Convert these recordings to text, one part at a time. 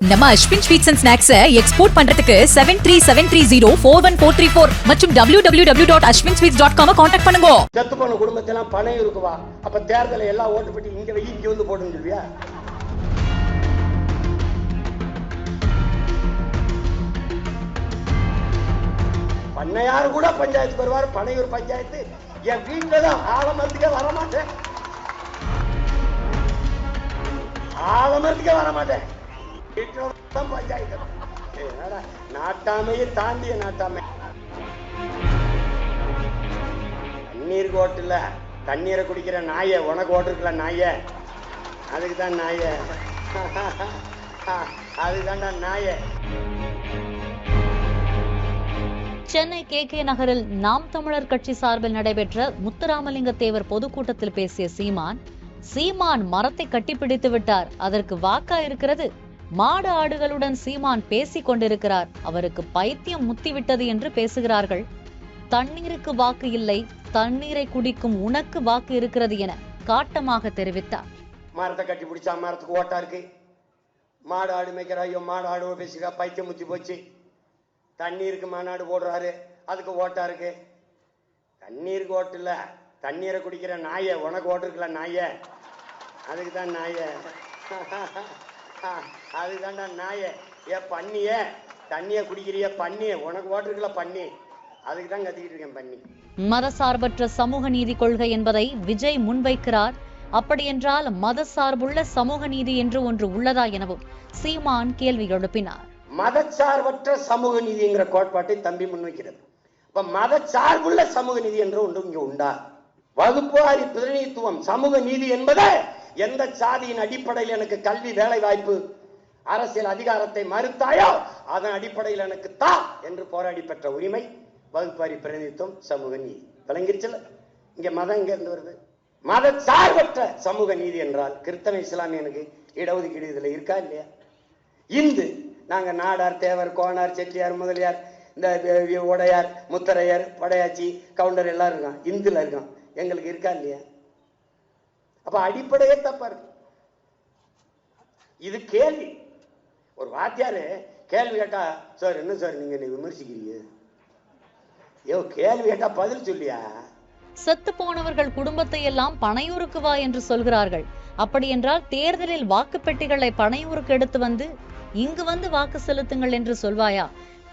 நம்ம Ashwin sweets and snacks export பண்றதுக்கு 7373041434 மற்றும் www.ashwinsweets.com கான்டாக்ட் பண்ணுங்க. செத்து போன குடும்பத்தெல்லாம் பணம் இருக்குவா, அப்ப தேர்தலை எல்லாம் ஓட்டு போட்டு இங்க வை இங்க வந்து போடுன்னு சொல்வியா? பண்ணையாரு கூட பஞ்சாயத்துக்கு வருவார். பனையூர் பஞ்சாயத்து என் வீட்டுல தான் ஆலமரத்துக்கே வரமாட்டேன், ஆலமரத்துக்கே வரமாட்டேன். நாட்டாமையை தாண்டிய நாட்டாமை. தண்ணீர் ஓட்டுல தண்ணீரை குடிக்கிற நாய, உனக்கு ஓட்டுருக்கல நாய, அதுக்குதான் நாய, அதுதான்டா நாய. சென்னை KK நகரில் நாம் தமிழர் கட்சி சார்பில் நடைபெற்ற முத்துராமலிங்க தேவர் பொதுக்கூட்டத்தில் பேசிய சீமான் மரத்தை கட்டிப்பிடித்து விட்டார், அதற்கு வாக்கா இருக்கிறது. மாடு ஆடுகளுடன் சீமான் பேசிக் கொண்டிருக்கிறார், அவருக்கு பைத்தியம் முத்திவிட்டது என்று பேசுகிறார்கள். தண்ணீருக்கு வாக்கு இல்லை, தண்ணீரை குடிக்கும் உனக்கு வாக்கு இருக்கிறது என காட்டமாக தெரிவித்தார். மரத்தை கட்டி பிடிச்சா மரத்துக்கு ஓட்டா இருக்கு, மாடு ஆடு மேய்க்கிறா, ஐயோ மாடு ஆடு பேசுகிறா, பைத்தியம் முத்தி போச்சு. தண்ணீருக்கு மாநாடு போடுறாரு, அதுக்கு ஓட்டா இருக்கு. தண்ணீருக்கு ஓட்டு இல்ல, தண்ணீரை குடிக்கிற நாய, உனக்கு ஓட்டு இருக்கல நாய, அதுக்குதான் நாய, அதுதான்டா நாய. ஏ பண்ணிய, தண்ணிய குடிக்கிறிய பண்ணிய, உனக்கு ஓட்டு இருக்கல பண்ணி, அதுக்குதான் கத்திக்கிட்டு இருக்கேன் பண்ணி. மதசார்பற்ற சமூக நீதி கொள்கை என்பதை விஜய் முன்வைக்கிறார். அப்படியென்றால் மத சார்புள்ள சமூக நீதி என்று ஒன்று உள்ளதா எனவும் சீமான் கேள்வி எழுப்பினார். மதச்சார்பற்ற சமூக நீதிங்கிற கோட்பாட்டை தம்பி முன்வைக்கிறது. இப்ப மதச்சார்புள்ள சமூக நீதி என்று ஒன்று இங்க உண்டா? வகுப்புவாரி பிரதிநிதித்துவம் சமூக நீதி என்பதை எந்த சாதியின் அடிப்படையில் எனக்கு கல்வி வேலை வாய்ப்பு அரசியல் அதிகாரத்தை மறுத்தாயோ அதன் அடிப்படையில் எனக்கு தா என்று போராடி பெற்ற உரிமை வகுப்பாரி பிரதிநிதித்துவம் சமூக நீதி. விளங்கிருச்சுல? இங்க மதம் எங்க இருந்து வருது? மத சார்பற்ற சமூக நீதி என்றால் கிறிஸ்தவ இஸ்லாமியனுக்கு இடஒதுக்கீடு இதுல இருக்கா இல்லையா? இந்து நாங்க நாடார், தேவர், கோனார், செட்டியார், முதலியார், இந்த உடையார், முத்தரையர், படையாச்சி, கவுண்டர் எல்லாம் இருக்கான், இந்துல இருக்கான், எங்களுக்கு இருக்கா இல்லையா? அப்ப அடிப்படையே தப்பா இருக்கு. இது கேள்வி. ஒரு வாத்தியாரு கேள்வி கேட்டா, சார் என்ன சார் நீங்க விமர்சிக்கிறீங்க? ஐயோ கேள்வி கேட்டா பதில் சொல்லியா? செத்து போனவர்கள் குடும்பத்தை எல்லாம் பனையூருக்கு வா என்று சொல்கிறார்கள். அப்படி என்றால் தேர்தலில் வாக்கு பெட்டிகளை பனையூருக்கு எடுத்து வந்து இங்கு வந்து வாக்கு செலுத்துங்கள் என்று சொல்வாயா?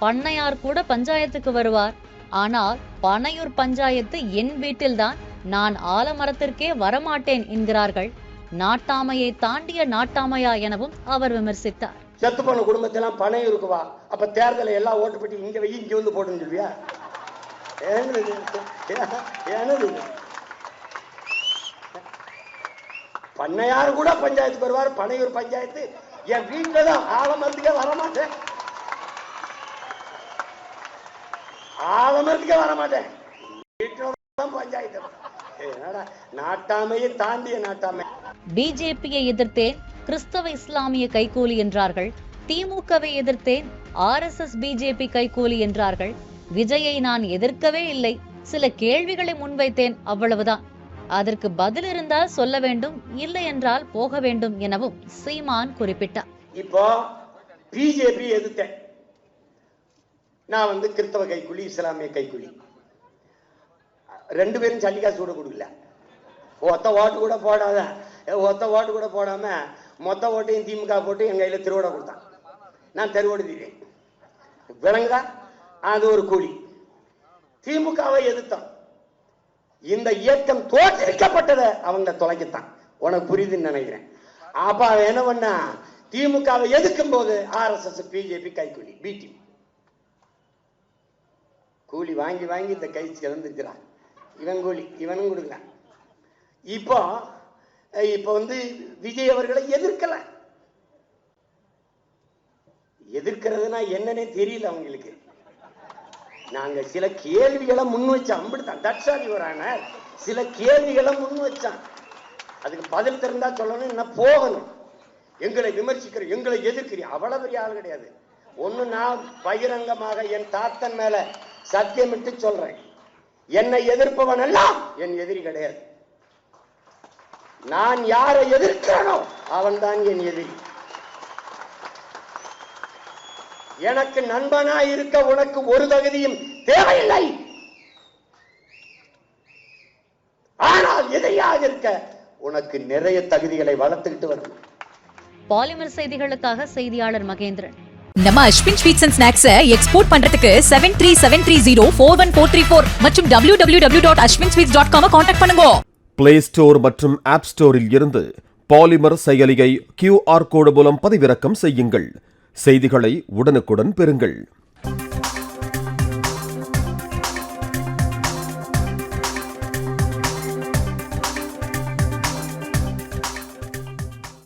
பண்ணையார் கூட பஞ்சாயத்துக்கு வருவார், ஆனால் பனையூர் பஞ்சாயத்து என் வீட்டில்தான், நான் ஆலமரத்திற்கே வரமாட்டேன் என்கிறார்கள். நாட்டாமையை தாண்டிய நாட்டாமையா எனவும் அவர் விமர்சித்தார். செத்து போன குடும்பத்தெல்லாம் பனையூருக்கு வா, அப்ப தேர்தலை எல்லாம் ஓட்டு போட்டு இங்க வை இங்க வந்து போடுன்னு சொல்வியா? பண்ணையாரு கூட பஞ்சாயத்துக்கு வருவார். பனையூர் பஞ்சாயத்து என் வீட்டுல தான், ஆலமரத்துக்கே வரமாட்டேன், ஆலமரத்துக்கே வரமாட்டேன், வீட்டுலதான் பஞ்சாயத்து. நாட்டாமையை தாண்டிய நாட்டாமை. பிஜேபியை எதிர்த்தேன், கிறிஸ்தவ இஸ்லாமிய கைகூலி என்றார்கள். திமுகவை எதிர்த்தேன், RSS பிஜேபி கைகூலி என்றார்கள். விஜயை நான் எதிர்க்கவே இல்லை, சில கேள்விகளை முன்வைத்தேன், அவ்வளவுதான். அதற்கு பதில் இருந்தால் சொல்ல வேண்டும், இல்லை என்றால் போக வேண்டும் எனவும் சீமான் குறிப்பிட்டார். இப்போ பிஜேபி எதிர்த்தேன், நான் கிறிஸ்தவ கைக்கூலி, இஸ்லாமிய கைக்கூலி, ரெண்டு பேரும் சல்லிக்காசு கூட கொடுக்கல. ஒத்த ஓட்டு கூட போடாத, ஒத்த ஓட்டு கூட போடாம மொத்த ஓட்டையும் திமுக போட்டு என் கையில திருவோட கொடுத்தான். நான் தெருவோடு தீரேன், விளங்குதா? அது ஒரு கூலி. திமுகவை எதிர்த்தான், இந்த இயக்கம் தோற்றுவிக்கப்பட்டதை அவங்க தொலைக்கத்தான். உனக்கு புரியுதுன்னு நினைக்கிறேன். அப்ப அவன் என்ன பண்ணா, திமுகவை எதிர்க்கும் போது RSS பிஜேபி கைக்கூலி, பிடி கூலி வாங்கி வாங்கி இந்த கை இழந்துக்கிறான். இவன் கூலி இவனும் கொடுக்கலாம். இப்போ விஜய் அவர்களை எதிர்க்கல. எதிர்க்கிறதுனா என்னன்னே தெரியல அவங்களுக்கு. நாங்க சில கேள்விகளை முன் வச்சோம், அம்பிடுத்தான் தட்சாலி வரான சில கேள்விகளை முன் வச்சான். அதுக்கு பதில் தெரிந்தா சொல்லணும், என்ன போகணும். எங்களை விமர்சிக்கிற, எங்களை எதிர்க்கிறீ, அவ்வளவு பெரிய ஆள் கிடையாது. ஒண்ணு நான் பகிரங்கமாக என் தாத்தன் மேல சத்தியமிட்டு சொல்றேன், என்னை எதிர்ப்பவன் எல்லாம் என் எதிரி கிடையாது. நான் யாரை எதிர்க்கிறனோ அவன் தான் என் எதிரி. எனக்கு நண்பனாய் இருக்க உனக்கு ஒரு தகுதியும் தேவையில்லை. ஆனால் எதையாக இருக்க உனக்கு நிறைய தகுதிகளை வளர்த்துக்கிட்டு வரணும். பாலிமர் செய்திகளுக்காக செய்தியாளர் மகேந்திரன். நம்ம Ashwin sweets and snacks export பண்றதுக்கு 7373041434 மற்றும் www.ashwinsweets.com கான்டாக்ட் பண்ணுங்க. பிளே ஸ்டோர் மற்றும் ஆப் ஸ்டோரில் இருந்து பாலிமர் செயலியை QR கோடு மூலம் பதிவிறக்கம் செய்யுங்கள். செய்திகளை உடனுக்குடன் பெறுங்கள்.